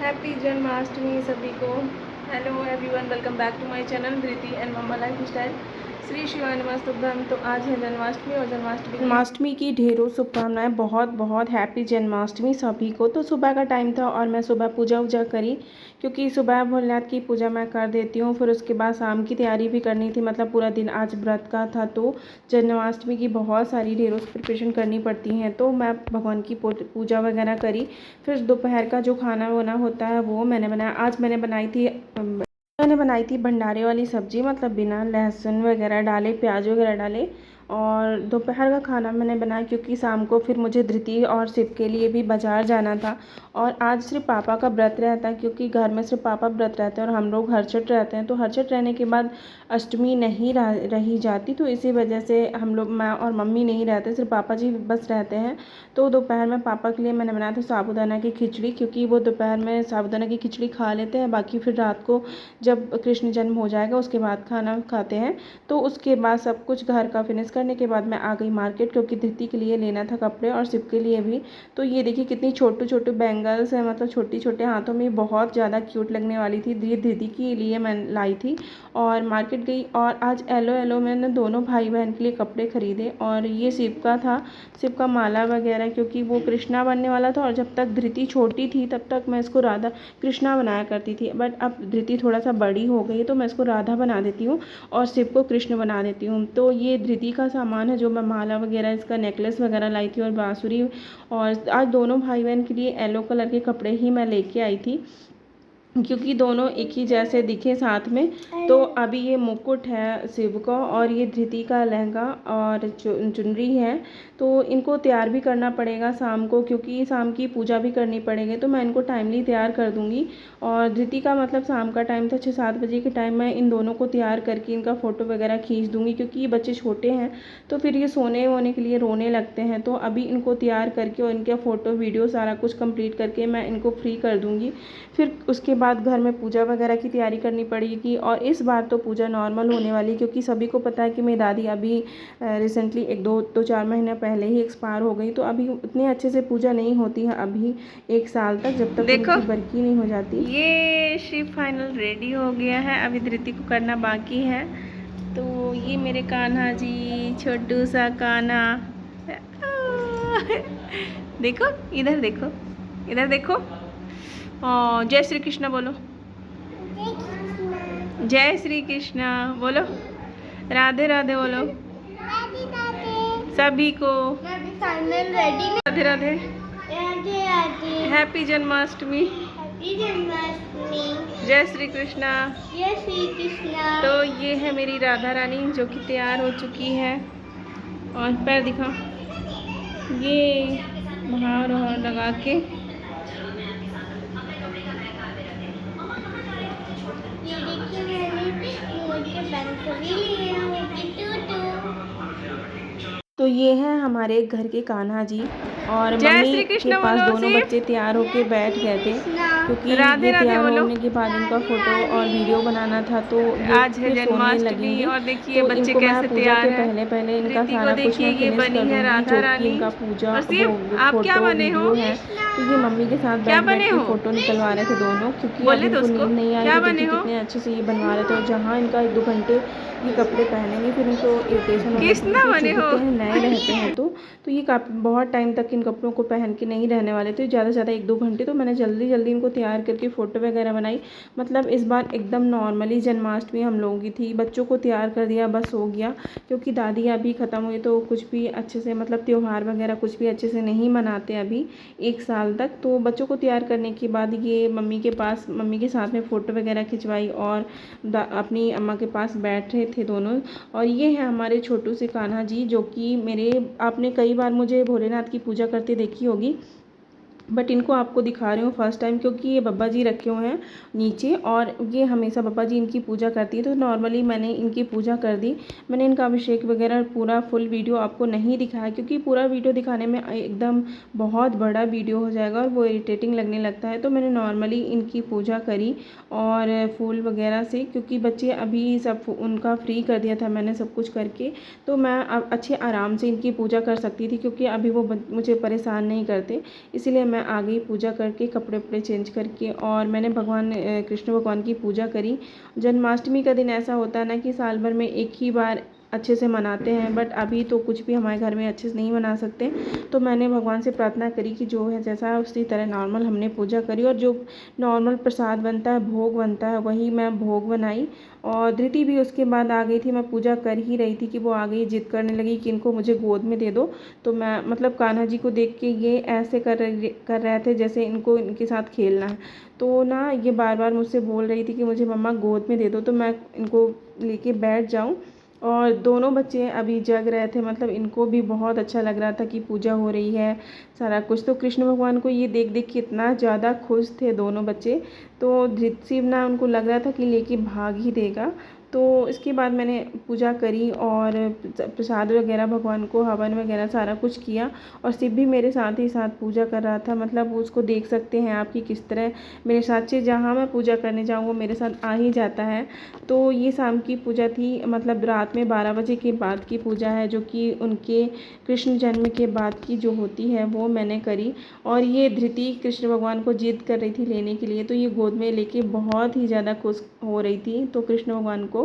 Happy Janmashtami सभी को। Hello everyone, welcome back to my channel Dhriti and mamma lifestyle. Shri शिवाय नमस्तुभ्यम। तो आज है जन्माष्टमी और जन्माष्टमी की ढेरों शुभकामनाएं। बहुत बहुत हैप्पी जन्माष्टमी सभी को। तो सुबह का टाइम था और मैं सुबह पूजा वूजा करी, क्योंकि सुबह भोलेनाथ की पूजा मैं कर देती हूँ। फिर उसके बाद शाम की तैयारी भी करनी थी, मतलब पूरा दिन आज व्रत का था। तो जन्माष्टमी की बहुत सारी ढेरों प्रिपरेशन करनी पड़ती हैं, तो मैं भगवान की पूजा वगैरह करी। फिर दोपहर का जो खाना वाना होता है वो मैंने बनाया। आज मैंने बनाई थी भंडारे वाली सब्ज़ी, मतलब बिना लहसुन वगैरह डाले, प्याज वगैरह डाले। और दोपहर का खाना मैंने बनाया क्योंकि शाम को फिर मुझे धृति और शिव के लिए भी बाज़ार जाना था। और आज सिर्फ पापा का व्रत रहता है, क्योंकि घर में सिर्फ पापा व्रत रहते हैं और हम लोग हरचट रहते हैं। तो हरचट रहने के बाद अष्टमी नहीं रही जाती, तो इसी वजह से हम लोग, मैं और मम्मी नहीं रहते, सिर्फ पापा जी बस रहते हैं। तो दोपहर में पापा के लिए मैंने बनाया था साबूदाना की खिचड़ी, क्योंकि वो दोपहर में साबूदाना की खिचड़ी खा लेते हैं, बाकी फिर रात को जब कृष्ण जन्म हो जाएगा उसके बाद खाना खाते हैं। तो उसके बाद सब कुछ घर का फिनिश करने के बाद मैं आ गई मार्केट, क्योंकि धृति के लिए लेना था कपड़े और शिव के लिए भी। तो ये देखिए कितनी छोटे छोटे बैंगल्स हैं, मतलब छोटी छोटे हाथों में, बहुत ज़्यादा क्यूट लगने वाली थी। धृति के लिए मैं लाई थी और मार्केट गई। और आज येलो येलो मैंने दोनों भाई बहन के लिए कपड़े खरीदे। और ये शिव का था, शिव का माला वगैरह, क्योंकि वो कृष्णा बनने वाला था। और जब तक धृति छोटी थी तब तक मैं इसको राधा कृष्णा बनाया करती थी, बट अब धृति थोड़ा सा बड़ी हो गई तो मैं इसको राधा बना देती हूँ और शिव को कृष्ण बना देती हूँ। तो ये धृति का सामान है, जो मैं माला वगैरह, इसका नेकलेस वगैरह लाई थी और बांसुरी। और आज दोनों भाई बहन के लिए येलो कलर के कपड़े ही मैं लेके आई थी, क्योंकि दोनों एक ही जैसे दिखे साथ में। तो अभी ये मुकुट है शिव का और ये धृति का लहंगा और चुनरी है। तो इनको तैयार भी करना पड़ेगा शाम को, क्योंकि शाम की पूजा भी करनी पड़ेगी। तो मैं इनको टाइमली तैयार कर दूँगी। और धृति का मतलब शाम का टाइम था, 6-7 बजे के टाइम मैं इन दोनों को तैयार करके इनका फ़ोटो वगैरह खींच दूँगी, क्योंकि ये बच्चे छोटे हैं तो फिर ये सोने वोने के लिए रोने लगते हैं। तो अभी इनको तैयार करके और इनके फ़ोटो वीडियो सारा कुछ कंप्लीट करके मैं इनको फ्री कर दूँगी। फिर उसके बाद घर में पूजा वगैरह की तैयारी करनी पड़ेगी। और इस बार तो पूजा नॉर्मल होने वाली, क्योंकि सभी को पता है कि मेरी दादी अभी रिसेंटली 1-2-4 महीने पहले ही एक्सपायर हो गई। तो अभी उतने अच्छे से पूजा नहीं होती है अभी 1 साल तक, जब तक उनकी बरकी नहीं हो जाती। ये शिव फाइनल रेडी हो गया है, अभी धृति को करना बाकी है। तो ये मेरे कान्हा जी, छोटू सा कान्हा। देखो इधर, देखो इधर, देखो। और जय श्री कृष्ण बोलो। जय श्री कृष्ण बोलो। राधे राधे बोलो सभी को। Final ready. Radhe Radhe. Radhe Radhe. Happy Janmashtami. Happy Janmashtami. जय श्री कृष्णा। जय श्री कृष्णा। तो ये है मेरी राधा रानी, जो कि तैयार हो चुकी है। और पैर दिखा, ये महावर लगा के। ये देखिए मैंने मुझे बैंक भी लिया तो ये हैं हमारे घर के कान्हा जी। और जय मम्मी श्री के कृष्ण पास बोलो दोनों सिर्फ। बच्चे तैयार होके बैठ गए थे, क्योंकि राधे ये राधे तैयार बोलो। होने के बाद इनका फ़ोटो और वीडियो बनाना था। तो ये आज है फिर सोने जन्माष्टमी लगेंगे। और देखिए तो बच्चे इनको मैं कैसे पूजा तैयार के हैं। पहले पहले इनका धृति को सारा कुछ देखिए, मैं ये फिनिश बनी कर है दूँगी, राधा जो कि रानी। इनका पूजा और वो सिर्फ आप क्या फ़ोटो बने हो? वीडियो है। तो ये मम्मी के साथ क्या बैठ बने बैठ के हो? फ़ोटो निकलवा रहे थे दोनों, क्योंकि बोले अभी तो इनको उसको नींद नहीं आई। क्या तो बने देखिए हो? कितने अच्छे से ये बनवा रहे थे। और जहाँ इनका 1-2 घंटे ये कपड़े पहनेंगे फिर इनको इरिटेशन हो जाती है, किसना क्योंकि बने हो? चुभते हैं, नए रहते हैं। तो ये काफ़ी बहुत टाइम तक इन कपड़ों को पहन के नहीं रहने वाले थे, ज़्यादा से ज़्यादा 1-2 घंटे। तो मैंने जल्दी जल्दी इनको तैयार करके फ़ोटो वगैरह बनाई। मतलब इस बार एकदम नॉर्मली जन्माष्टमी हम लोगों की थी। बच्चों को तैयार कर दिया, बस हो गया। क्योंकि दादी अभी ख़त्म हुई तो कुछ भी अच्छे से, मतलब त्यौहार वगैरह कुछ भी अच्छे से नहीं मनाते अभी 1 साल तक। तो बच्चों को तैयार करने के बाद ये मम्मी के साथ में फ़ोटो वगैरह खिंचवाई और अपनी अम्मा के पास बैठे थे दोनों। और ये है हमारे छोटू से कान्हा जी, जो कि मेरे, आपने कई बार मुझे भोलेनाथ की पूजा करते देखी होगी, बट इनको आपको दिखा रही हूँ फर्स्ट टाइम, क्योंकि ये बब्बा जी रखे हुए हैं नीचे और ये हमेशा बब्बा जी इनकी पूजा करती है। तो नॉर्मली मैंने इनकी पूजा कर दी। मैंने इनका अभिषेक वगैरह पूरा फुल वीडियो आपको नहीं दिखाया, क्योंकि पूरा वीडियो दिखाने में एकदम बहुत बड़ा वीडियो हो जाएगा और वो इरिटेटिंग लगने लगता है। तो मैंने नॉर्मली इनकी पूजा करी और फूल वगैरह से, क्योंकि बच्चे अभी सब उनका फ्री कर दिया था मैंने सब कुछ करके। तो मैं अब अच्छे आराम से इनकी पूजा कर सकती थी, क्योंकि अभी वो मुझे परेशान नहीं करते, इसीलिए मैं मैं आ गई पूजा करके, कपड़े वपड़े चेंज करके, और मैंने कृष्ण भगवान की पूजा करी। जन्माष्टमी का दिन ऐसा होता है ना कि साल भर में एक ही बार अच्छे से मनाते हैं, बट अभी तो कुछ भी हमारे घर में अच्छे से नहीं मना सकते। तो मैंने भगवान से प्रार्थना करी कि जो है जैसा है उसी तरह नॉर्मल हमने पूजा करी, और जो नॉर्मल प्रसाद बनता है, भोग बनता है, वही मैं भोग बनाई। और धृति भी उसके बाद आ गई थी। मैं पूजा कर ही रही थी कि वो आ गई, जिद करने लगी कि इनको मुझे गोद में दे दो। तो मैं मतलब कान्हा जी को देख के ये ऐसे कर रहे थे जैसे इनको इनके साथ खेलना है। तो ना ये बार बार मुझसे बोल रही थी कि मुझे मम्मा गोद में दे दो, तो मैं इनको लेके बैठ जाऊं। और दोनों बच्चे अभी जग रहे थे, मतलब इनको भी बहुत अच्छा लग रहा था कि पूजा हो रही है, सारा कुछ। तो कृष्ण भगवान को ये देख देख के इतना ज़्यादा खुश थे दोनों बच्चे। तो धृतसिंह ना उनको लग रहा था कि लेके भाग ही देगा। तो इसके बाद मैंने पूजा करी और प्रसाद वगैरह, भगवान को हवन वगैरह सारा कुछ किया। और शिव भी मेरे साथ ही साथ पूजा कर रहा था, मतलब उसको देख सकते हैं आप कि किस तरह मेरे साथ से जहाँ मैं पूजा करने जाऊँ वो मेरे साथ आ ही जाता है। तो ये शाम की पूजा थी, मतलब रात में 12 बजे के बाद की पूजा है, जो कि उनके कृष्ण जन्म के बाद की जो होती है वो मैंने करी। और ये धृति कृष्ण भगवान को जिद कर रही थी लेने के लिए, तो ये गोद में लेके बहुत ही ज़्यादा खुश हो रही थी। तो कृष्ण भगवान को